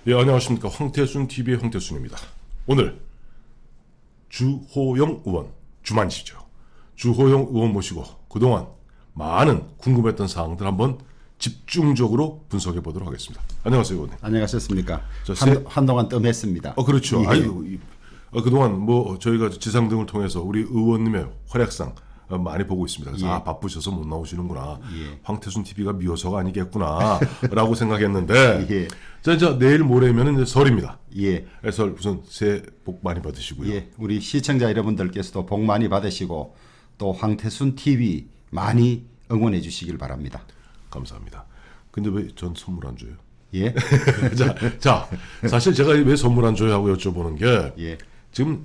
예, 안녕하십니까. 황태순 TV의 황태순입니다. 오늘 주호영 의원 주만시죠. 주호영 의원 모시고 그동안 많은 궁금했던 사항들 한번 집중적으로 분석해 보도록 하겠습니다. 안녕하세요, 의원님. 안녕하셨습니까? 저 한동안 뜸했습니다. 그렇죠. 예. 아유, 그동안 뭐 저희가 지상 등을 통해서 우리 의원님의 활약상 많이 보고 있습니다. 그래서 예. 바쁘셔서 못 나오시는구나. 예. 황태순 TV가 미워서가 아니겠구나라고 생각했는데 예. 자, 이제 내일 모레면은 이제 설입니다. 예. 설 우선 새해 복 많이 받으시고요. 예. 우리 시청자 여러분들께서도 복 많이 받으시고 또 황태순 TV 많이 응원해 주시길 바랍니다. 감사합니다. 근데 왜 전 선물 안 줘요? 예. 자, 사실 제가 왜 선물 안 줘요 하고 여쭤보는 게 예. 지금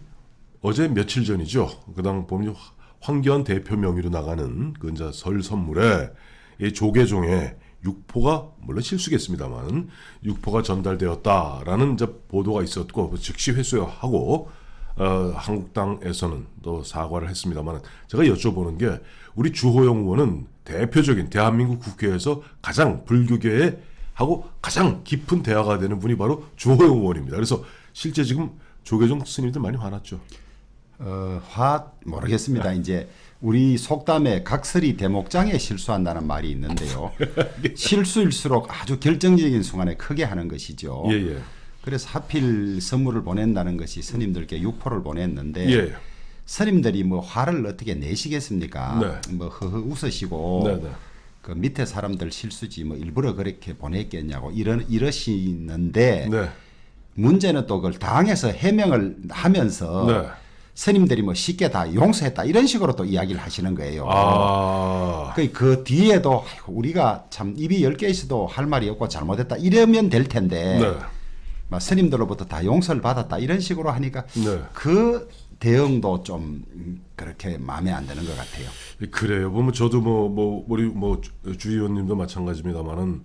어제 며칠 전이죠. 그당 보면 황교안 대표 명의로 나가는 그 이제 설 선물에 이 조계종에 육포가 물론 실수겠습니다만 육포가 전달되었다라는 이제 보도가 있었고 즉시 회수하고 한국당에서는 또 사과를 했습니다만 제가 여쭤보는 게 우리 주호영 의원은 대표적인 대한민국 국회에서 가장 불교계에 하고 가장 깊은 대화가 되는 분이 바로 주호영 의원입니다. 그래서 실제 지금 조계종 스님들 많이 화났죠. 모르겠습니다. 이제 우리 속담에 각설이 대목장에 실수한다는 말이 있는데요. 실수일수록 아주 결정적인 순간에 크게 하는 것이죠. 예, 예. 그래서 하필 선물을 보낸다는 것이 스님들께 육포를 보냈는데 예. 스님들이 뭐 화를 어떻게 내시겠습니까? 네. 뭐 허허 웃으시고 네, 네. 그 밑에 사람들 실수지 뭐 일부러 그렇게 보냈겠냐고 이러시는데 네. 문제는 또 그걸 당해서 해명을 하면서 네. 스님들이 뭐 쉽게 다 용서했다 이런 식으로 또 이야기를 하시는 거예요. 아, 그 뒤에도 아이고, 우리가 참 입이 10개 있어도 할 말이 없고 잘못했다 이러면 될 텐데 네. 막 스님들로부터 다 용서를 받았다 이런 식으로 하니까 네. 그 대응도 좀 그렇게 마음에 안 드는 것 같아요. 그래요. 보면 저도 우리 주 의원님도 마찬가지입니다만은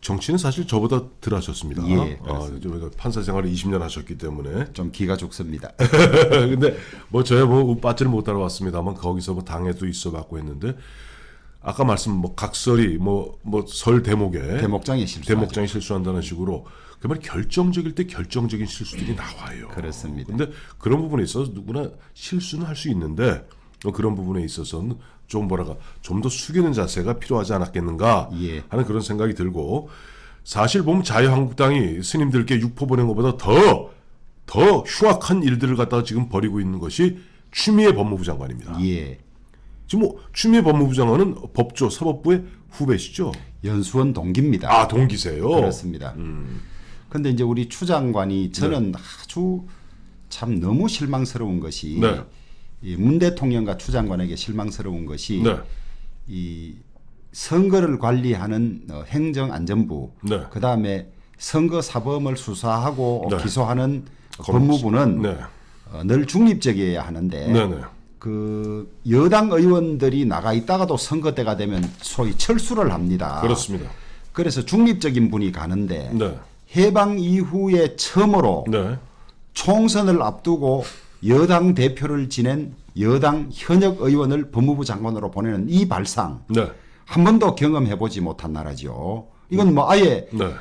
정치는 사실 저보다 덜 하셨습니다. 예, 저희가 판사 생활을 20년 하셨기 때문에. 좀 기가 죽습니다. 근데 저야 빠지를 못 따라왔습니다만 거기서 당에도 있어봤고 했는데 아까 말씀 각설이 설 대목에 대목장에 실수. 대목장에 실수한다는 식으로 그말 결정적일 때 결정적인 실수들이 나와요. 그렇습니다. 근데 그런 부분에 있어서 누구나 실수는 할 수 있는데 그런 부분에 있어서는 좀 좀 더 숙이는 자세가 필요하지 않았겠는가 예. 하는 그런 생각이 들고 사실 보면 자유한국당이 스님들께 육포 보낸 것보다 더 흉악한 일들을 갖다가 지금 벌이고 있는 것이 추미애 법무부 장관입니다. 예. 지금 추미애 법무부 장관은 법조 사법부의 후배시죠? 연수원 동기입니다. 아, 동기세요? 그렇습니다. 근데 이제 우리 추 장관이 저는 아주 참 너무 실망스러운 것이 네. 이 문 대통령과 추 장관에게 실망스러운 것이 네. 이 선거를 관리하는 행정안전부, 네. 그 다음에 선거 사범을 수사하고 네. 기소하는 법무부는 네. 늘 중립적이어야 하는데 네, 네. 그 여당 의원들이 나가 있다가도 선거 때가 되면 소위 철수를 합니다. 그렇습니다. 그래서 중립적인 분이 가는데 네. 해방 이후에 처음으로 네. 총선을 앞두고 여당 대표를 지낸 여당 현역 의원을 법무부 장관으로 보내는 이 발상 네. 한 번도 경험해보지 못한 나라죠. 이건 아예 네.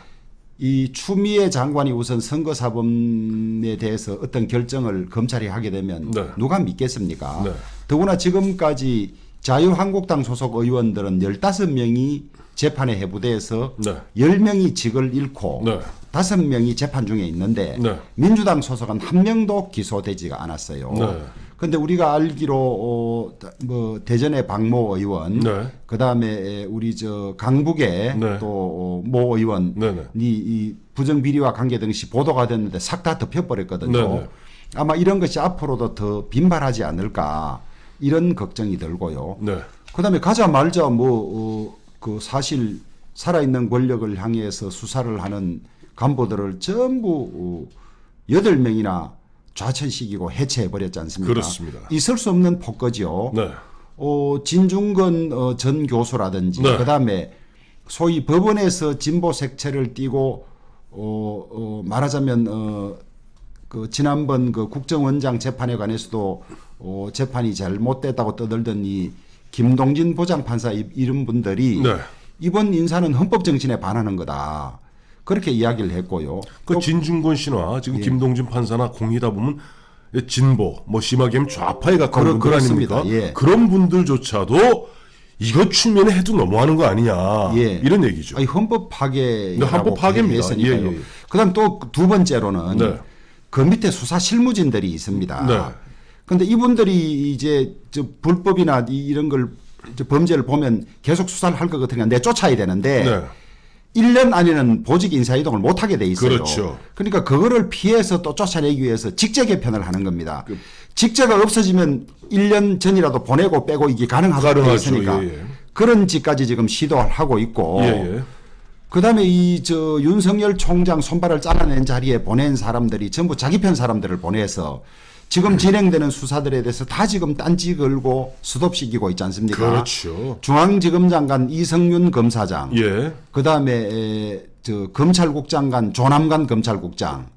이 추미애 장관이 우선 선거사범에 대해서 어떤 결정을 검찰이 하게 되면 네. 누가 믿겠습니까? 네. 더구나 지금까지 자유한국당 소속 의원들은 15명이 재판에 해부돼서 네. 10명이 직을 잃고 네. 5명이 재판 중에 있는데 네. 민주당 소속은 1명도 기소되지가 않았어요. 네. 근데 우리가 알기로 대전의 박모 의원, 네. 그다음에 우리 강북의 네. 또 모 의원이 네, 네. 이 부정 비리와 관계 등시 보도가 됐는데 싹 다 덮여버렸거든요. 네, 네. 아마 이런 것이 앞으로도 더 빈발하지 않을까 이런 걱정이 들고요. 네. 그다음에 가자말자 그 사실 살아있는 권력을 향해서 수사를 하는 간부들을 전부 8명이나 좌천시키고 해체해버렸지 않습니까? 그렇습니다. 있을 수 없는 폭거죠. 네. 진중건 전 교수라든지 네. 그다음에 소위 법원에서 진보 색채를 띠고 말하자면 그 지난번 그 국정원장 재판에 관해서도 재판이 잘못됐다고 떠들던 이 김동진 부장판사 이런 분들이 네. 이번 인사는 헌법 정신에 반하는 거다. 그렇게 이야기를 했고요. 그 또 진중권 씨나 지금 예. 김동진 판사나 공이다 보면 진보, 뭐 심하게 하면 좌파에 가까운 분들 그렇습니다. 아닙니까? 예. 그런 분들조차도 이거 추면에 해도 너무하는 거 아니냐 예. 이런 얘기죠. 아니, 헌법 파괴라고 네, 헌법 파괴입니다. 했으니까요. 예, 예. 그다음 또 두 번째로는 네. 그 밑에 수사 실무진들이 있습니다. 네. 그런데 이분들이 이제 불법이나 이런 걸 범죄를 보면 계속 수사를 할 것 같으니까 내쫓아야 되는데 네. 1년 안에는 보직 인사 이동을 못 하게 돼 있어요. 그렇죠. 그러니까 그거를 피해서 또 쫓아내기 위해서 직제 개편을 하는 겁니다. 직제가 없어지면 1년 전이라도 보내고 빼고 이게 가능하게 돼 있으니까 예, 예. 그런 짓까지 지금 시도를 하고 있고 예, 예. 그다음에 윤석열 총장 손발을 잘라낸 자리에 보낸 사람들이 전부 자기 편 사람들을 보내서 지금 진행되는 수사들에 대해서 다 지금 딴지 걸고 스톱시키고 있지 않습니까? 그렇죠. 중앙지검장관 이성윤 검사장, 예. 그다음에 검찰국장관 조남관 검찰국장,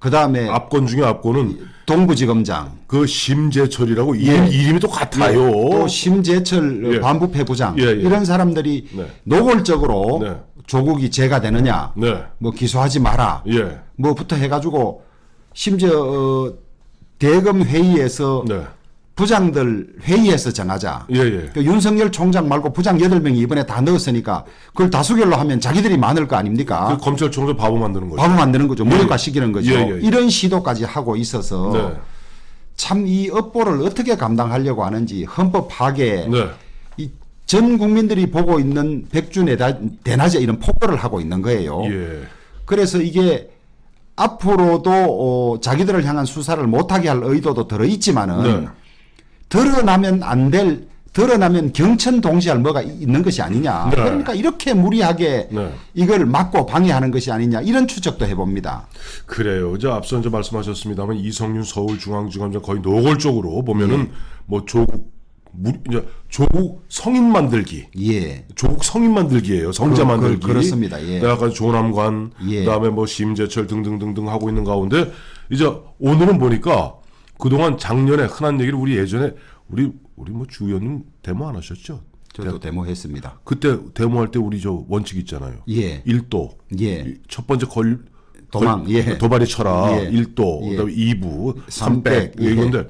그다음에 압권 중에 압권은 동부지검장, 그 심재철이라고 예. 이름이 또 같아요. 또 심재철 예. 반부패부장 예, 예. 이런 사람들이 네. 노골적으로 네. 조국이 죄가 되느냐, 네. 뭐 기소하지 마라, 예. 뭐부터 해가지고 심지어 대검 회의에서 네. 부장들 회의에서 정하자. 예, 예. 그 윤석열 총장 말고 부장 8명이 이번에 다 넣었으니까 그걸 다수결로 하면 자기들이 많을 거 아닙니까? 그 검찰총장 바보 만드는 거죠. 바보 만드는 거죠. 무력화시키는 거죠. 예, 예, 예. 이런 시도까지 하고 있어서 네. 참 이 업보를 어떻게 감당하려고 하는지 헌법 파괴 네. 이 전 국민들이 보고 있는 백준의 대낮에 이런 폭거를 하고 있는 거예요. 예. 그래서 이게 앞으로도 자기들을 향한 수사를 못하게 할 의도도 들어있지만은 네. 드러나면 경천 동시할 뭐가 있는 것이 아니냐. 네. 그러니까 이렇게 무리하게 네. 이걸 막고 방해하는 것이 아니냐 이런 추적도 해봅니다. 그래요. 이제 앞서 이제 말씀하셨습니다만 이성윤 서울중앙지검장 거의 노골적으로 보면은 뭐 조국 성인 만들기. 예. 조국 성인 만들기예요. 성자 만들기. 그렇습니다. 예. 약간 조남관, 예. 그다음에 뭐 심재철 등등등등 하고 있는 가운데 이제 오늘은 보니까 그동안 작년에 흔한 얘기를 우리 예전에 우리 뭐 주 의원님 데모 안 하셨죠? 저도 데모했습니다. 그때 데모할 때 우리 저 원칙 있잖아요. 예. 1도. 예. 첫 번째 도망, 예. 도발이 쳐라. 예. 1도. 예. 그다음에 2부, 300. 300. 이건데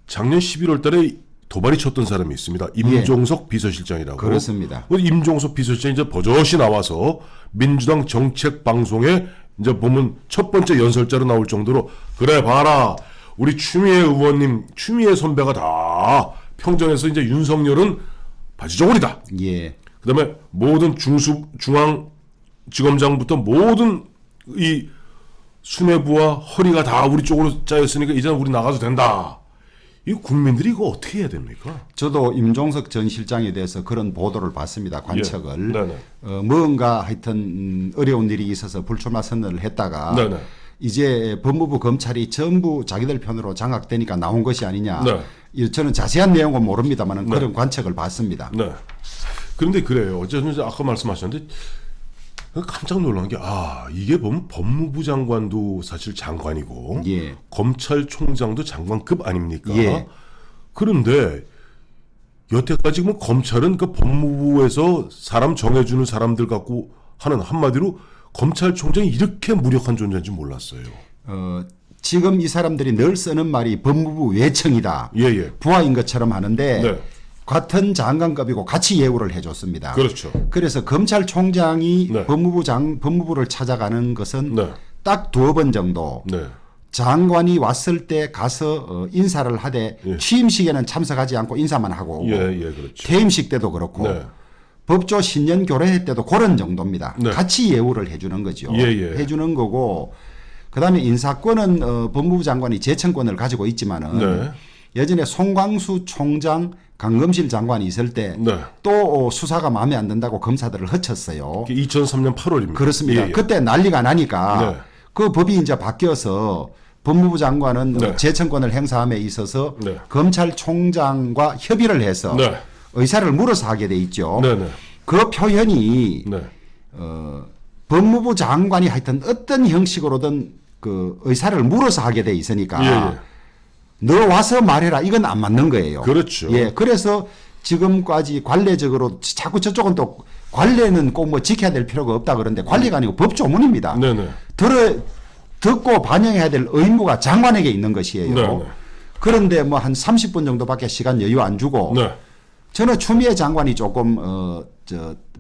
작년 11월 달에 도발이 쳤던 사람이 있습니다. 임종석 비서실장이라고. 그렇습니다. 임종석 비서실장이 이제 버젓이 나와서 민주당 정책 방송에 이제 보면 첫 번째 연설자로 나올 정도로 그래 봐라. 우리 추미애 의원님, 추미애 선배가 다 평정에서 이제 윤석열은 바지저고리다. 예. 그다음에 모든 중앙지검장부터 모든 이 수뇌부와 허리가 다 우리 쪽으로 짜였으니까 이제는 우리 나가도 된다. 이 국민들이 이거 어떻게 해야 됩니까? 저도 임종석 전 실장에 대해서 그런 보도를 봤습니다. 관측을. 예. 네네. 뭔가 하여튼 어려운 일이 있어서 불출마 선언을 했다가 네네. 이제 법무부 검찰이 전부 자기들 편으로 장악되니까 나온 것이 아니냐. 네. 저는 자세한 내용은 모릅니다만 그런 관측을 봤습니다. 네. 그런데 그래요. 어쨌든 이제 아까 말씀하셨는데 깜짝 놀란 게 이게 보면 법무부 장관도 사실 장관이고 예. 검찰총장도 장관급 아닙니까? 예. 그런데 여태까지 뭐 검찰은 그 법무부에서 사람 정해주는 사람들 갖고 하는 한마디로 검찰총장이 이렇게 무력한 존재인지 몰랐어요. 지금 이 사람들이 늘 쓰는 말이 법무부 외청이다. 예. 부하인 것처럼 하는데 네. 같은 장관급이고 같이 예우를 해줬습니다. 그렇죠. 그래서 검찰총장이 네. 법무부를 찾아가는 것은 네. 딱 2번 정도. 네. 장관이 왔을 때 가서 인사를 하되 예. 취임식에는 참석하지 않고 인사만 하고 오고 그렇죠. 퇴임식 때도 그렇고 네. 법조 신년 교례회 때도 그런 정도입니다. 네. 같이 예우를 해주는 거죠. 예. 해주는 거고 그다음에 인사권은 법무부 장관이 제청권을 가지고 있지만은 네. 예전에 송광수 총장 강검실 장관이 있을 때 또 네. 수사가 마음에 안 든다고 검사들을 허쳤어요. 2003년 8월입니다. 그렇습니다. 그때 난리가 나니까 네. 그 법이 이제 바뀌어서 법무부 장관은 네. 재청권을 행사함에 있어서 네. 검찰총장과 협의를 해서 네. 의사를 물어서 하게 돼 있죠. 네. 그 표현이 네. 법무부 장관이 하여튼 어떤 형식으로든 그 의사를 물어서 하게 돼 있으니까 너 와서 말해라 이건 안 맞는 거예요. 그렇죠. 예, 그래서 지금까지 관례적으로 자꾸 저쪽은 또 관례는 꼭 뭐 지켜야 될 필요가 없다 그런데 관례가 아니고 법조문입니다. 네네. 듣고 반영해야 될 의무가 장관에게 있는 것이에요. 네네. 그런데 뭐 한 30분 정도밖에 시간 여유 안 주고 네. 저는 추미애 장관이 조금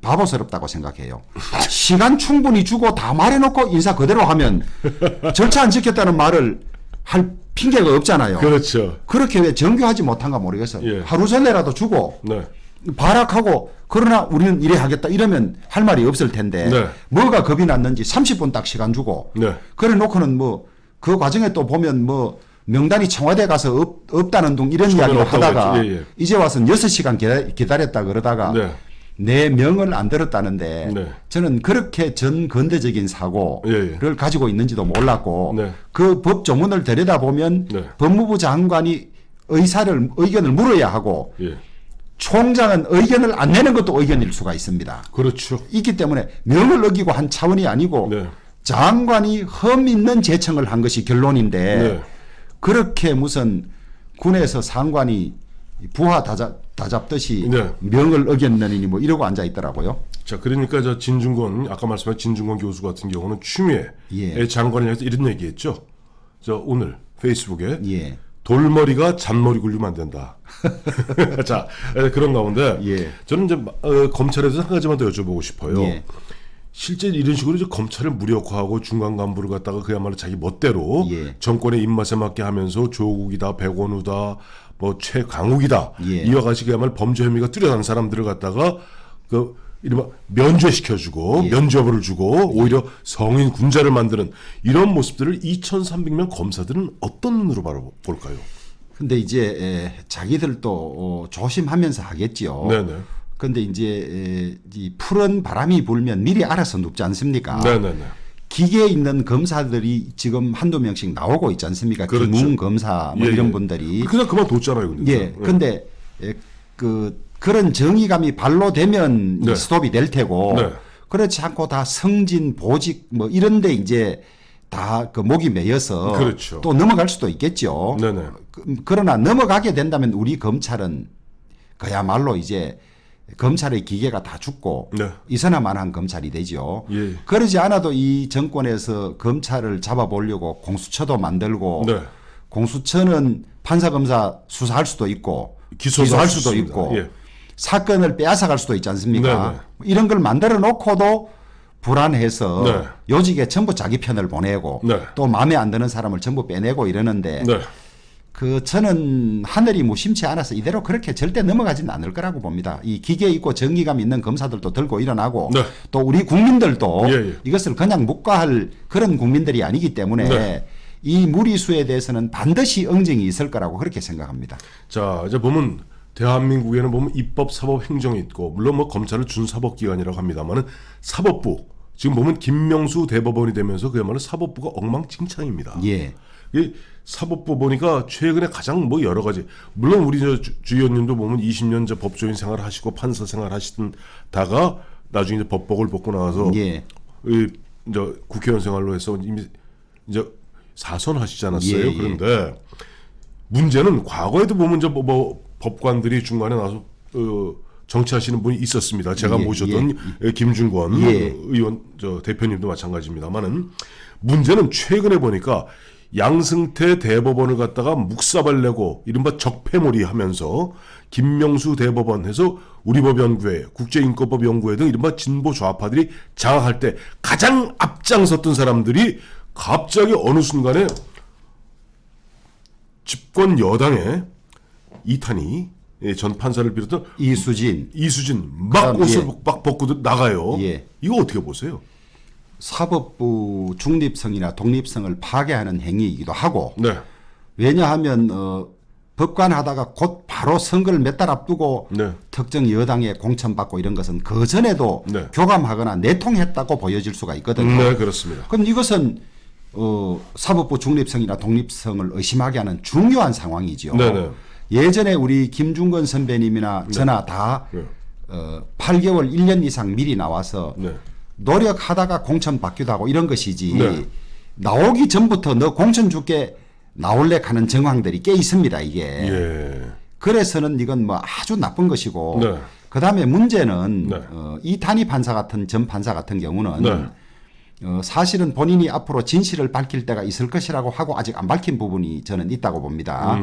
바보스럽다고 생각해요. 시간 충분히 주고 다 말해놓고 인사 그대로 하면 절차 안 지켰다는 말을 할 핑계가 없잖아요. 그렇죠. 그렇게 왜 정교하지 못한가 모르겠어요. 예. 하루 전에라도 주고 네. 발악하고 그러나 우리는 이래 하겠다 이러면 할 말이 없을 텐데 네. 뭐가 겁이 났는지 30분 딱 시간 주고 네. 그래 놓고는 뭐 그 과정에 또 보면 뭐 명단이 청와대 가서 없다는 둥 이런 이야기를 없다고 하다가 했지. 예, 예. 이제 와서 6시간 기다렸다 그러다가 네. 내 명을 안 들었다는데 네. 저는 그렇게 전근대적인 사고를 예, 예. 가지고 있는지도 몰랐고 네. 그 법조문을 들여다보면 네. 법무부 장관이 의견을 물어야 하고 예. 총장은 의견을 안 내는 것도 의견일 수가 있습니다. 그렇죠. 있기 때문에 명을 어기고 한 차원이 아니고 네. 장관이 흠 있는 제청을 한 것이 결론인데 네. 그렇게 무슨 군에서 상관이 부하 다잡듯이 네. 명을 어겼느니 뭐 이러고 앉아 있더라고요. 자, 그러니까 저 진중권 아까 말씀한 진중권 교수 같은 경우는 추미애 예. 장관에 대해서 이런 얘기했죠. 저 오늘 페이스북에 예. 돌머리가 잔머리 굴리면 안 된다. 자, 그런 가운데 예. 저는 이제 검찰에서 한 가지만 더 여쭤보고 싶어요. 예. 실제 이런 식으로 이제 검찰을 무력화하고 중간 간부를 갖다가 그야말로 자기 멋대로 예. 정권의 입맛에 맞게 하면서 조국이다, 백원우다, 뭐 최강욱이다 예. 이와 같이 그야말로 범죄 혐의가 뚜렷한 사람들을 갖다가 그 이른바 면죄시켜주고 예. 면죄부를 주고 오히려 성인 군자를 만드는 이런 모습들을 2,300명 검사들은 어떤 눈으로 바라볼까요? 근데 이제 자기들도 조심하면서 하겠지요. 네네. 근데 이제 이 푸른 바람이 불면 미리 알아서 눕지 않습니까? 네네네. 기계에 있는 검사들이 지금 한두 명씩 나오고 있지 않습니까? 그렇죠. 김웅 검사 뭐 예, 이런 예. 분들이. 그냥 그만뒀잖아요. 근데. 예. 근데 그런 정의감이 발로 되면 네. 스톱이 될 테고 네. 그렇지 않고 다 승진 보직 뭐 이런데 이제 다 그 목이 메여서 그렇죠. 또 넘어갈 수도 있겠죠. 네네. 그러나 넘어가게 된다면 우리 검찰은 그야말로 이제 검찰의 기계가 다 죽고 네. 있어나만한 검찰이 되죠. 예. 그러지 않아도 이 정권에서 검찰을 잡아보려고 공수처도 만들고 네. 공수처는 판사 검사 수사할 수도 있고 기소도 기소할 할수 수도 있습니다. 있고 예. 사건을 빼앗아갈 수도 있지 않습니까? 네네. 이런 걸 만들어 놓고도 불안해서 네. 요직에 전부 자기 편을 보내고 네. 또 마음에 안 드는 사람을 전부 빼내고 이러는데 네. 저는 하늘이 무심치 않아서 이대로 그렇게 절대 넘어가지는 않을 거라고 봅니다. 이 기계 있고 정의감 있는 검사들도 들고 일어나고 네. 또 우리 국민들도 예, 예. 이것을 그냥 묵과할 그런 국민들이 아니기 때문에 네. 이 무리수에 대해서는 반드시 응징이 있을 거라고 그렇게 생각합니다. 자, 이제 보면 대한민국에는 보면 입법, 사법, 행정이 있고 물론 뭐 검찰을 준사법기관이라고 합니다만은 사법부 지금 보면 김명수 대법원이 되면서 그야말로 사법부가 엉망진창입니다. 예. 이 사법부 보니까 최근에 가장 뭐 여러 가지 물론 우리 주 의원님도 보면 20년 저 법조인 생활 하시고 판사 생활 하시다가 나중에 이제 법복을 벗고 나와서 예. 이제 국회의원 생활로 해서 이미 이제 사선하시지 않았어요. 예, 예. 그런데 문제는 과거에도 보면 이제 뭐 법관들이 중간에 나서 정치하시는 분이 있었습니다. 제가 예, 모셨던 김준권 예. 의원 대표님도 마찬가지입니다만은 문제는 최근에 보니까 양승태 대법원을 갖다가 묵사발 내고 이른바 적폐몰이 하면서 김명수 대법원 해서 우리법연구회, 국제인권법연구회 등 이른바 진보 좌파들이 장악할 때 가장 앞장섰던 사람들이 갑자기 어느 순간에 집권 여당의 이탄희 전 판사를 비롯한 이수진 막 그다음, 옷을 예. 막 벗고 나가요. 예. 이거 어떻게 보세요? 사법부 중립성이나 독립성을 파괴하는 행위이기도 하고 네. 왜냐하면 법관 하다가 곧 바로 선거를 몇 달 앞두고 네. 특정 여당에 공천받고 이런 것은 그 전에도 네. 교감하거나 내통했다고 보여질 수가 있거든요. 네, 그렇습니다. 그럼 이것은 사법부 중립성이나 독립성을 의심하게 하는 중요한 상황이죠. 네네. 예전에 우리 김중건 선배님이나 저나 다 네. 8개월, 1년 이상 미리 나와서 네. 노력하다가 공천 받기도 하고 이런 것이지 네. 나오기 전부터 너 공천 줄게 나올래 하는 정황들이 꽤 있습니다 이게. 예. 그래서는 이건 뭐 아주 나쁜 것이고 네. 그다음에 문제는 네. 이탄희 판사 같은 전 판사 같은 경우는 네. 사실은 본인이 앞으로 진실을 밝힐 때가 있을 것이라고 하고 아직 안 밝힌 부분이 저는 있다고 봅니다.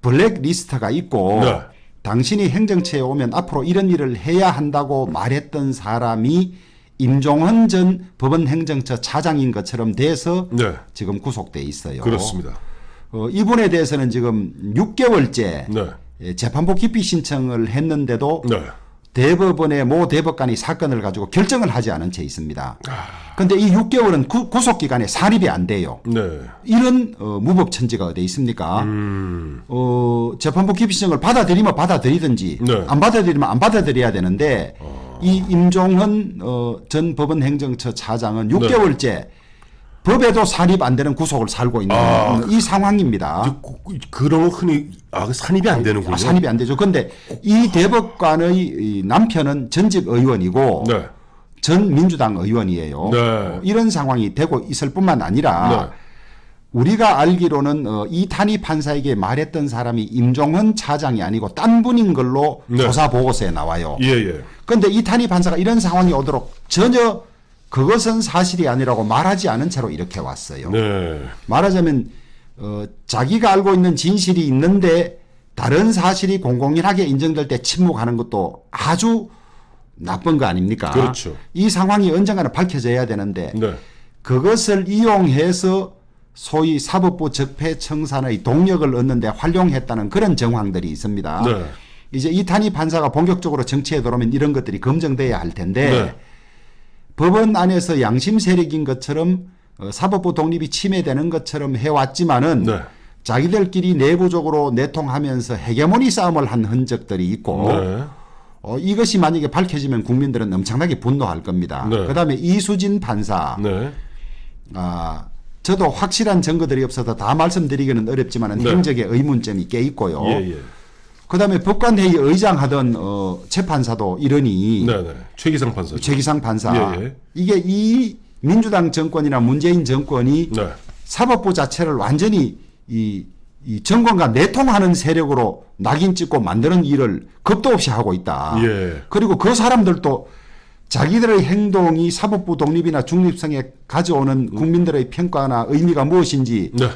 블랙리스트가 있고 네. 당신이 행정처에 오면 앞으로 이런 일을 해야 한다고 말했던 사람이 임종헌 전 법원행정처 차장인 것처럼 돼서 네. 지금 구속돼 있어요. 그렇습니다. 이분에 대해서는 지금 6개월째 네. 재판부 기피 신청을 했는데도 네. 대법원의 모 대법관이 사건을 가지고 결정을 하지 않은 채 있습니다. 아. 그런데 이 6개월은 구속 기간에 산입이 안 돼요. 네. 이런 무법천지가 어디 있습니까? 재판부 기피 신청을 받아들이면 받아들이든지 네. 안 받아들이면 안 받아들여야 되는데 이 임종헌 전 법원행정처 차장은 6개월째 법에도 산입 안 되는 구속을 살고 있는 이 상황입니다. 그런 거 흔히 산입이 안 되는군요. 산입이 안 되죠. 그런데 이 대법관의 이 남편은 전직 의원이고 네. 전 민주당 의원이에요. 네. 이런 상황이 되고 있을 뿐만 아니라 네. 우리가 알기로는 이탄희 판사에게 말했던 사람이 임종헌 차장이 아니고 딴 분인 걸로 네. 조사 보고서에 나와요. 예, 예. 그런데 이탄희 판사가 이런 상황이 오도록 전혀 그것은 사실이 아니라고 말하지 않은 채로 이렇게 왔어요. 네. 말하자면 자기가 알고 있는 진실이 있는데 다른 사실이 공공연하게 인정될 때 침묵하는 것도 아주 나쁜 거 아닙니까? 그렇죠. 이 상황이 언젠가는 밝혀져야 되는데 네. 그것을 이용해서 소위 사법부 적폐청산의 동력을 얻는 데 활용했다는 그런 정황들이 있습니다. 네. 이제 이탄희 판사가 본격적으로 정치에 들어오면 이런 것들이 검증돼야 할 텐데 네. 법원 안에서 양심 세력인 것처럼 사법부 독립이 침해되는 것처럼 해왔지만은 네. 자기들끼리 내부적으로 내통하면서 헤게모니 싸움을 한 흔적들이 있고 네. 이것이 만약에 밝혀지면 국민들은 엄청나게 분노할 겁니다. 네. 그다음에 이수진 판사, 네. 저도 확실한 증거들이 없어서 다 말씀드리기는 어렵지만 네. 행적의 의문점이 꽤 있고요. 예, 예. 그다음에 법관회의 의장하던 재판사도 이러니 네, 네. 최기상 판사. 최기상 판사 예, 예. 이게 이 민주당 정권이나 문재인 정권이 네. 사법부 자체를 완전히 이 정권과 내통하는 세력으로 낙인 찍고 만드는 일을 겁도 없이 하고 있다. 예. 그리고 그 사람들도 자기들의 행동이 사법부 독립이나 중립성에 가져오는 국민들의 평가나 의미가 무엇인지 네.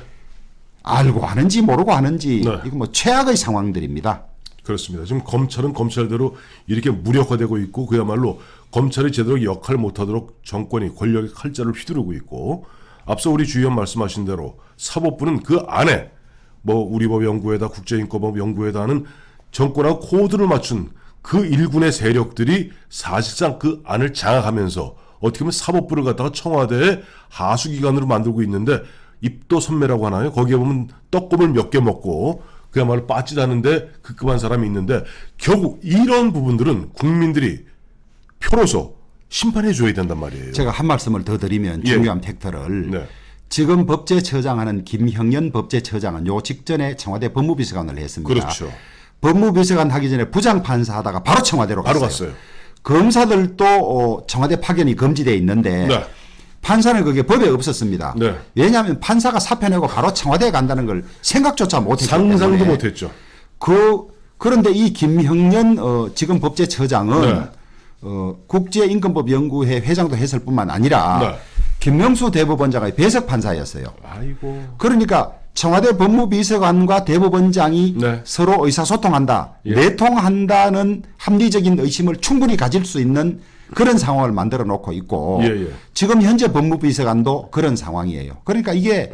알고 하는지 모르고 하는지 네. 이거 뭐 최악의 상황들입니다. 그렇습니다. 지금 검찰은 검찰대로 이렇게 무력화되고 있고 그야말로 검찰이 제대로 역할 못하도록 정권이 권력의 칼자를 휘두르고 있고 앞서 우리 주의원 말씀하신 대로 사법부는 그 안에 뭐 우리법 연구회다 국제인권법 연구회다 하는 정권하고 코드를 맞춘 그 일군의 세력들이 사실상 그 안을 장악하면서 어떻게 보면 사법부를 갖다가 청와대의 하수기관으로 만들고 있는데 입도 선매라고 하나요? 거기에 보면 떡국을 몇 개 먹고 그야말로 빠지다는데 급급한 사람이 있는데 결국 이런 부분들은 국민들이 표로서 심판해 줘야 된단 말이에요. 제가 한 말씀을 더 드리면 예. 중요한 팩트를 네. 지금 법제처장하는 김형년 법제처장은 요 직전에 청와대 법무비서관을 했습니다. 그렇죠. 법무비서관 하기 전에 부장판사 하다가 바로 청와대로 바로 갔어요. 갔어요. 검사들도 청와대 파견이 금지되어 있는데 네. 판사는 그게 법에 없었습니다. 네. 왜냐하면 판사가 사표 내고 바로 청와대에 간다는 걸 생각조차 못했기 때문에. 상상도 못했죠. 그런데 이 김형년 지금 법제처장은 네. 국제인권법 연구회 회장도 했을 뿐만 아니라 네. 김명수 대법원장의 배석 판사였어요. 아이고. 그러니까 청와대 법무비서관과 대법원장이 네. 서로 의사소통한다, 예. 내통한다는 합리적인 의심을 충분히 가질 수 있는 그런 상황을 만들어 놓고 있고 예, 예. 지금 현재 법무비서관도 그런 상황이에요. 그러니까 이게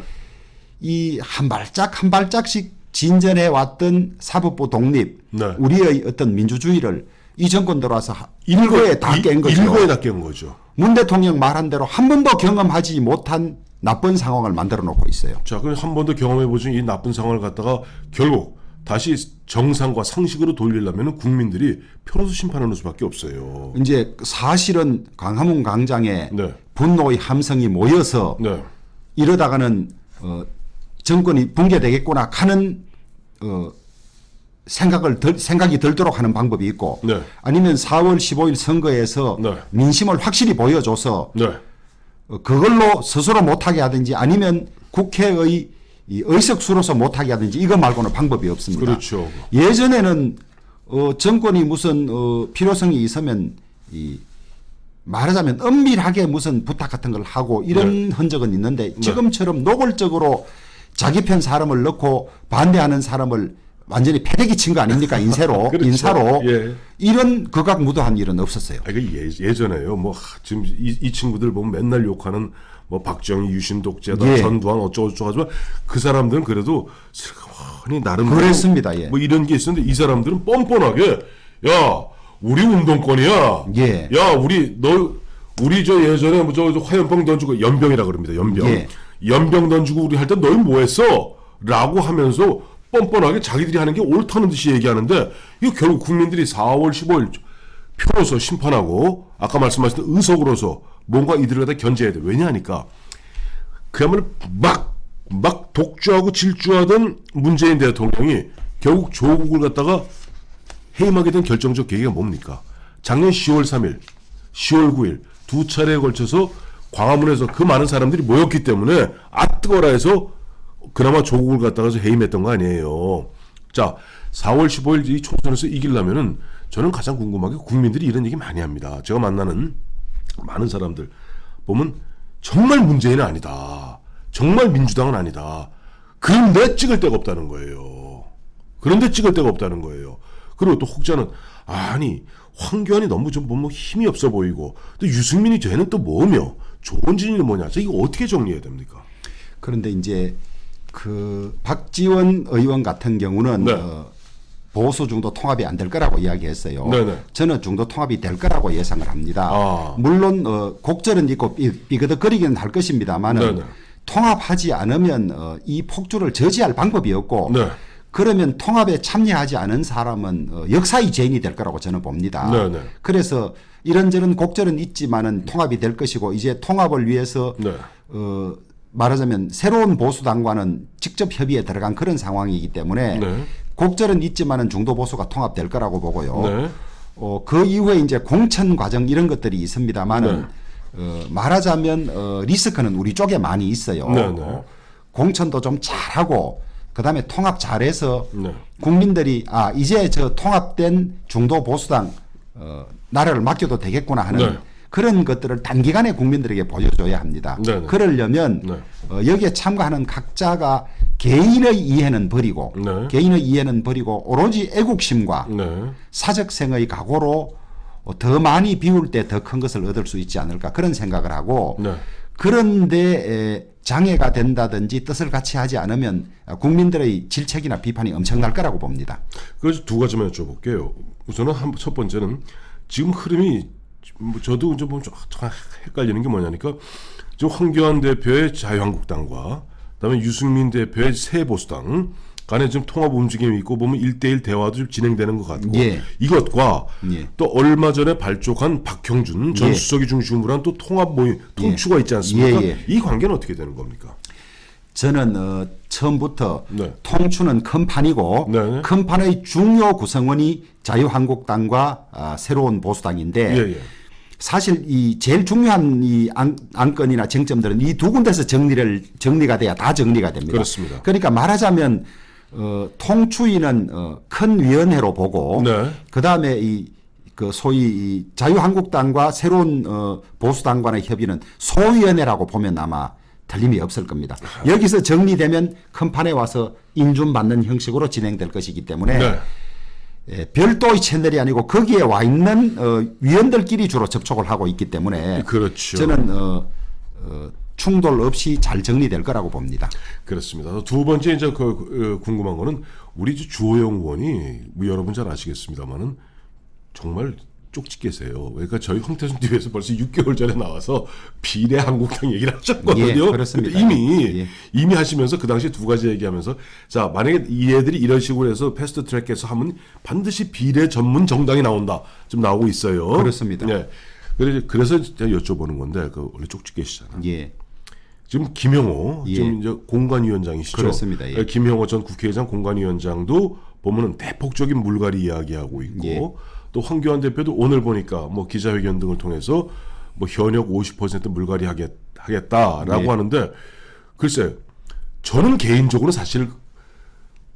이 한 발짝 한 발짝씩 진전해 왔던 사법부 독립, 네. 우리의 어떤 민주주의를 이 정권 들어와서 일거에 다 깬 거죠. 일거에 다 깬 거죠. 문 대통령 말한 대로 한 번도 경험하지 못한 나쁜 상황을 만들어 놓고 있어요. 자, 그럼 한 번도 경험해보신 이 나쁜 상황을 갖다가 결국 다시 정상과 상식으로 돌리려면 국민들이 표로서 심판하는 수밖에 없어요. 이제 사실은 광화문 광장에 네. 분노의 함성이 모여서 네. 이러다가는 정권이 붕괴되겠구나 하는 생각이 들도록 하는 방법이 있고 네. 아니면 4월 15일 선거에서 네. 민심을 확실히 보여줘서 네. 그걸로 스스로 못하게 하든지 아니면 국회의 이 의석수로서 못하게 하든지 이거 말고는 방법이 없습니다. 그렇죠. 예전에는 정권이 무슨 필요성이 있으면 말하자면 은밀하게 무슨 부탁 같은 걸 하고 이런 흔적은 있는데 지금처럼 노골적으로 자기 편 사람을 넣고 반대하는 사람을 완전히 패대기 친 거 아닙니까? 인사로. 그렇죠. 인사로. 예. 이런 극악무도한 일은 없었어요. 예전에요. 뭐 지금 이 친구들 보면 맨날 욕하는 뭐 박정희 유신 독재다 예. 전두환 어쩌고저쩌고 하지만 그 사람들은 그래도 슬그머니 나름 그랬습니다. 예. 뭐 이런 게 있었는데 이 사람들은 뻔뻔하게 야 우리 운동권이야. 예. 야 우리 저 예전에 뭐 저 화염병 던지고 연병이라 그럽니다. 연병. 예. 연병 던지고 우리 할 때 너희 뭐 했어? 라고 하면서 뻔뻔하게 자기들이 하는 게 옳다는 듯이 얘기하는데 이거 결국 국민들이 4월 15일 표로서 심판하고 아까 말씀하신 의석으로서 뭔가 이들을 갖다 견제해야 돼. 왜냐하니까 그야말로 막 독주하고 질주하던 문재인 대통령이 결국 조국을 갖다가 해임하게 된 결정적 계기가 뭡니까? 작년 10월 3일, 10월 9일 두 차례에 걸쳐서 광화문에서 그 많은 사람들이 모였기 때문에 뜨거라 해서 그나마 조국을 갖다가 해임했던 거 아니에요. 자, 4월 15일 이 총선에서 이기려면은 저는 가장 궁금하게 국민들이 이런 얘기 많이 합니다. 제가 만나는 많은 사람들 보면 정말 문재인은 아니다. 정말 민주당은 아니다. 그런데 찍을 데가 없다는 거예요. 그런데 찍을 데가 없다는 거예요. 그리고 또 혹자는 아니 황교안이 너무 좀 뭐 힘이 없어 보이고 또 유승민이 쟤는 또 뭐며 조원진이는 뭐냐. 이거 어떻게 정리해야 됩니까? 그런데 이제 그 박지원 의원 같은 경우는 네. 보수 중도 통합이 안 될 거라고 이야기했어요. 네네. 저는 중도 통합이 될 거라고 예상을 합니다. 물론 곡절은 있고 삐그덕거리기는 할 것입니다만은 네네. 통합하지 않으면 이 폭주를 저지할 방법이 없고 네. 그러면 통합에 참여하지 않은 사람은 역사의 죄인이 될 거라고 저는 봅니다. 네네. 그래서 이런저런 곡절은 있지만은 통합이 될 것이고 이제 통합을 위해서 네. 말하자면 새로운 보수당과는 직접 협의에 들어간 그런 상황이기 때문에 네. 곡절은 있지만은 중도 보수가 통합될 거라고 보고요. 네. 그 이후에 이제 공천 과정 이런 것들이 있습니다만은 말하자면 리스크는 우리 쪽에 많이 있어요. 네, 네. 공천도 좀 잘하고 그다음에 통합 잘해서 네. 국민들이 이제 저 통합된 중도 보수당 나라를 맡겨도 되겠구나 하는 네. 그런 것들을 단기간에 국민들에게 보여줘야 합니다. 네, 네. 그러려면 네. 여기에 참가하는 각자가 개인의 이해는 버리고 네. 개인의 이해는 버리고 오로지 애국심과 네. 사적생의 각오로 더 많이 비울 때 더 큰 것을 얻을 수 있지 않을까 그런 생각을 하고 네. 그런데 장애가 된다든지 뜻을 같이 하지 않으면 국민들의 질책이나 비판이 엄청날 거라고 봅니다. 그래서 두 가지만 여쭤볼게요. 우선은 첫 번째는 지금 흐름이 저도 이제 보면 좀 헷갈리는 게 뭐냐니까 지금 황교안 대표의 자유한국당과 그다음에 유승민 대표의 새보수당 간에 지금 통합 움직임이 있고 보면 1대1 대화도 좀 진행되는 것 같고 예. 이것과 예. 또 얼마 전에 발족한 박형준 전 예. 수석이 중심으로 한 또 통합 모임 통추가 있지 않습니까? 예, 예. 이 관계는 어떻게 되는 겁니까? 저는 처음부터 네. 통추는 큰 판이고 네. 큰 판의 중요 구성원이 자유한국당과 새로운 보수당인데 예, 예. 사실 이 제일 중요한 이 안건이나 쟁점들은 이 두 군데서 정리가 돼야 다 정리가 됩니다. 그렇습니다. 그러니까 말하자면 통추위는 큰 위원회로 보고 네. 그다음에 그 소위 이 자유한국당과 새로운 보수당과의 협의는 소위원회라고 보면 아마 틀림이 없을 겁니다. 여기서 정리되면 큰 판에 와서 인준받는 형식으로 진행될 것이기 때문에 네. 별도의 채널이 아니고 거기에 와 있는 위원들끼리 주로 접촉을 하고 있기 때문에 그렇죠. 저는 충돌 없이 잘 정리될 거라고 봅니다. 그렇습니다. 두 번째 이제 궁금한 거는 우리 주호영 의원이 여러분 잘 아시겠습니다만은 정말 쪽지 계세요. 그러니까 저희 황태순 TV에서 벌써 6개월 전에 나와서 비례 한국당 얘기를 하셨거든요. 예, 그렇습니다. 이미 하시면서 그 당시에 두 가지 얘기하면서 자 만약에 이 애들이 이런 식으로 해서 패스트 트랙해서 하면 반드시 비례 전문 정당이 나온다. 좀 나오고 있어요. 그렇습니다. 네. 그래서 제가 여쭤보는 건데 그 원래 쪽지 계시잖아요. 예. 지금 김영호 예. 지금 이제 공관위원장이시죠. 그렇습니다. 예. 김영호 전 국회의장 공관위원장도 보면은 대폭적인 물갈이 이야기하고 있고 예. 또 황교안 대표도 오늘 보니까 뭐 기자회견 등을 통해서 뭐 현역 50% 물갈이 하겠다라고 예. 하는데 글쎄 저는 개인적으로 사실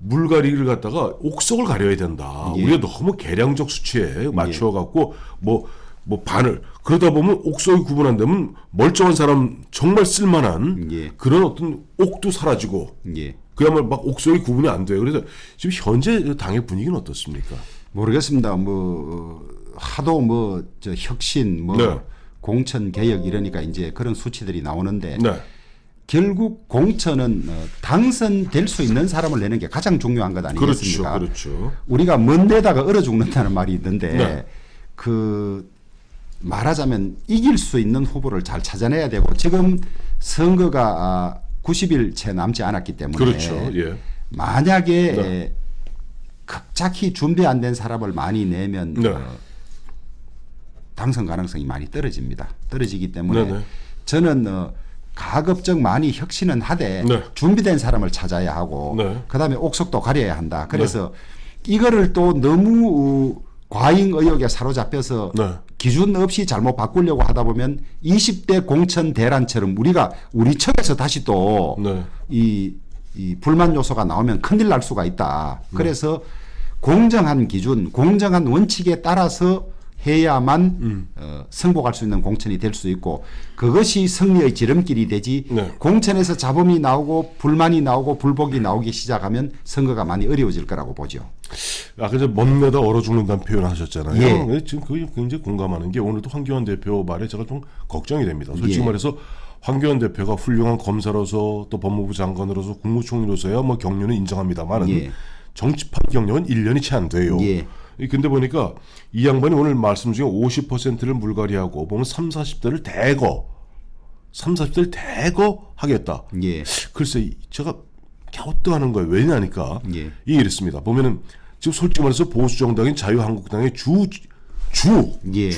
물갈이를 갖다가 옥석을 가려야 된다. 예. 우리가 너무 계량적 수치에 맞춰 갖고 뭐 반을 그러다 보면 옥석이 구분 안 되면 멀쩡한 사람 정말 쓸만한 예. 그런 어떤 옥도 사라지고 예. 그야말로 막 옥석이 구분이 안 돼요. 그래서 지금 현재 당의 분위기는 어떻습니까? 모르겠습니다. 뭐 하도 뭐 저 혁신 뭐 네. 공천 개혁 이러니까 이제 그런 수치들이 나오는데 네. 결국 공천은 당선될 수 있는 사람을 내는 게 가장 중요한 것 아니겠습니까? 그렇죠. 우리가 먼 데다가 얼어 죽는다는 말이 있는데 네. 그 말하자면 이길 수 있는 후보를 잘 찾아내야 되고 지금 선거가 90일 채 남지 않았기 때문에 그렇죠. 예. 만약에 네. 갑자기 준비 안 된 사람을 많이 내면 네. 당선 가능성이 많이 떨어집니다. 떨어지기 때문에 네네. 저는 가급적 많이 혁신은 하되 네. 준비된 사람을 찾아야 하고 네. 그다음에 옥석도 가려야 한다. 그래서 이거를 또 너무 과잉 의혹에 사로잡혀서 네. 기준 없이 잘못 바꾸려고 하다 보면 20대 공천 대란처럼 우리 측에서 다시 또 네. 이 불만 요소가 나오면 큰일 날 수가 있다. 그래서 공정한 기준, 공정한 원칙에 따라서 해야만 승복할 수 있는 공천이 될 수 있고 그것이 승리의 지름길이 되지 네. 공천에서 잡음이 나오고 불만이 나오고 불복이 나오기 시작하면 선거가 많이 어려워질 거라고 보죠. 아까 이제 먼데다 얼어 죽는다는 표현을 하셨잖아요. 예. 지금 그게 굉장히 공감하는 게 오늘도 황교안 대표 말에 제가 좀 걱정이 됩니다. 솔직히 예. 말해서 황교안 대표가 훌륭한 검사로서 또 법무부 장관으로서 국무총리로서야 뭐 경륜은 인정합니다만은 예. 정치판 경력은 1년이 채 안 돼요. 예. 근데 보니까 이 양반이 오늘 말씀 중에 50%를 물갈이하고 보면 30, 40대를 대거 하겠다. 예. 글쎄 제가 갸우뚱하는 거예요. 왜냐니까 예. 이게 이랬습니다. 보면은 지금 솔직히 말해서 보수 정당인 자유한국당의 예.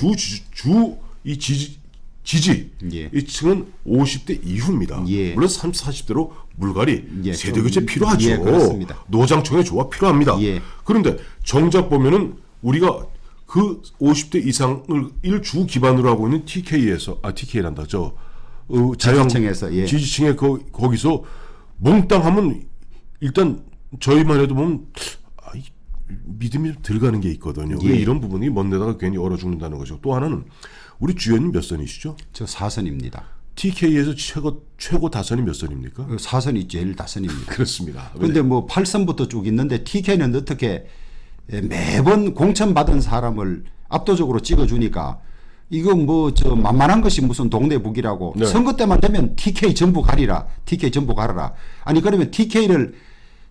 이 지지 예. 이 층은 50대 이후입니다. 예. 물론 30, 40대로 물갈이 예, 세대 교체 필요하죠. 예, 그렇습니다. 노장청의 조합 필요합니다. 예. 그런데 정작 보면은 우리가 그 50대 이상을 주 기반으로 하고 있는 TK란다. 지지층에서, 예. 지지층의 거기서 몽땅하면 일단 저희만 해도 보면 믿음이 들어가는 게 있거든요. 예. 이런 부분이 먼데다가 괜히 얼어 죽는다는 거죠. 또 하나는 우리 주연님 몇 선이시죠? 저 4선입니다. TK에서 최고 다선이 몇 선입니까? 4선이 제일 다선입니다. 그렇습니다. 그런데 뭐 8선부터 쭉 있는데 TK는 어떻게 매번 공천 받은 사람을 압도적으로 찍어주니까 이거 뭐 저 만만한 것이 무슨 동네 북이라고 네. 선거 때만 되면 TK 전부 가리라. TK 전부 가르라. 아니 그러면 TK를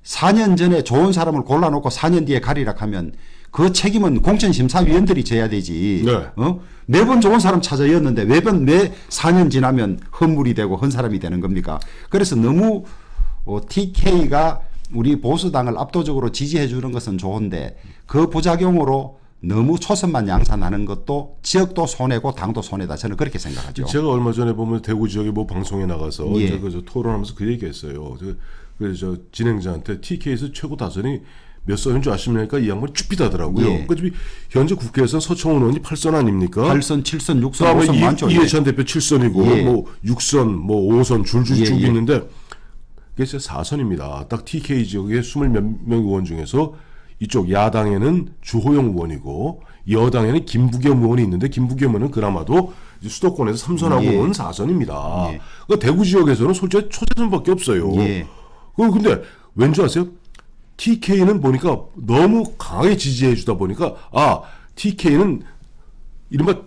4년 전에 좋은 사람을 골라놓고 4년 뒤에 가리라 하면 그 책임은 공천심사위원들이 져야 되지. 네. 매번 좋은 사람 찾아였는데 왜 4년 지나면 헛물이 되고 헛 사람이 되는 겁니까? 그래서 너무 TK가 우리 보수당을 압도적으로 지지해 주는 것은 좋은데 그 부작용으로 너무 초선만 양산하는 것도 지역도 손해고 당도 손해다. 저는 그렇게 생각하죠. 제가 얼마 전에 보면 대구 지역의 뭐 방송에 나가서 예. 이제 저 토론하면서 그 얘기했어요. 그래서 저 진행자한테 TK에서 최고 다선이 몇 선인 줄 아십니까? 이 양반이 쭈삣하더라고요. 예. 그러니까 현재 국회에서는 서청원 의원이 8선 아닙니까? 8선, 7선, 6선, 그다음에 5선 많죠. 이해찬 대표 7선이고 예. 뭐 6선, 뭐 5선 줄줄 예, 쭉 예. 있는데 그게 진짜 4선입니다. 딱 TK 지역의 20몇 명 의원 중에서 이쪽 야당에는 주호영 의원이고 여당에는 김부겸 의원이 있는데 김부겸 의원은 그나마도 이제 수도권에서 3선하고 예. 4선입니다. 예. 그러니까 대구 지역에서는 솔직히 초재선밖에 없어요. 예. 근데 왠지 아세요? TK는 보니까 너무 강하게 지지해 주다 보니까 TK는 이른바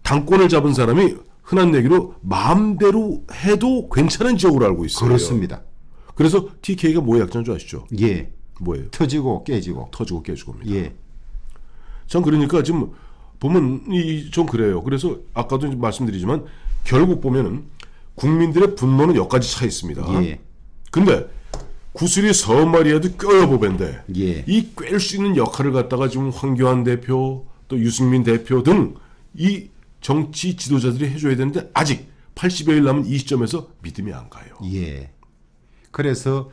당권을 잡은 사람이 흔한 얘기로 마음대로 해도 괜찮은 지역으로 알고 있어요. 그렇습니다. 그래서 TK가 뭐의 약자인 줄 아시죠? 예. 뭐예요? 터지고 깨지고. 터지고 깨지고입니다. 예. 참 그러니까 지금 보면 좀 그래요. 그래서 아까도 말씀드리지만 결국 보면은 국민들의 분노는 여기까지 차 있습니다. 예. 근데 구슬이 서마리아도 껴요 보벤데 예. 이 꿰일 수 있는 역할을 갖다가 지금 황교안 대표 또 유승민 대표 등 이 정치 지도자들이 해줘야 되는데 아직 80여일 남은 이 시점에서 믿음이 안 가요. 예. 그래서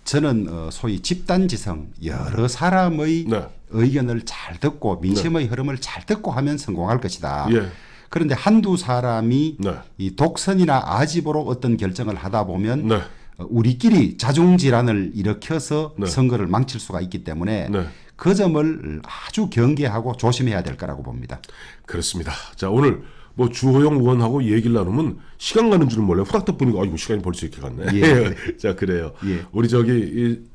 저는 소위 집단지성 여러 사람의 네. 의견을 잘 듣고 민심의 흐름을 잘 듣고 하면 성공할 것이다. 예. 그런데 한두 사람이 네. 이 독선이나 아집으로 어떤 결정을 하다 보면 네. 우리끼리 자중 질환을 일으켜서 네. 선거를 망칠 수가 있기 때문에 네. 그 점을 아주 경계하고 조심해야 될 거라고 봅니다. 그렇습니다. 자, 오늘 뭐 주호영 의원하고 얘기를 나누면 시간 가는 줄은 몰라요. 후닥닥 보니까 아이고 시간이 벌써 이렇게 갔네. 예. 자, 그래요. 예. 우리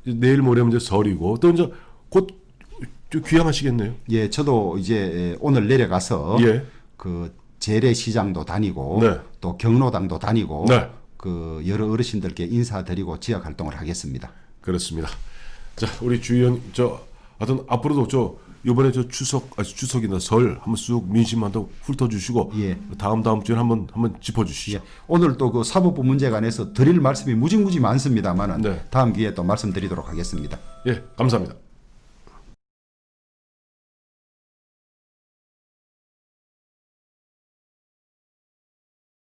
내일 모레면 이제 설이고 또 이제 곧 귀향하시겠네요. 예, 저도 이제 오늘 내려가서 예. 그 재래시장도 다니고 네. 또 경로당도 다니고 네. 그 여러 어르신들께 인사드리고 지역 활동을 하겠습니다. 그렇습니다. 자, 우리 주 의원 하여튼 앞으로도 이번에 추석이나 설 한번 쑥 민심 한번 훑어주시고 예. 다음 주에 한번 짚어주시죠. 예, 오늘 또 그 사법부 문제 관해서 드릴 말씀이 무지무지 많습니다만은 네. 다음 기회에 또 말씀드리도록 하겠습니다. 예, 감사합니다.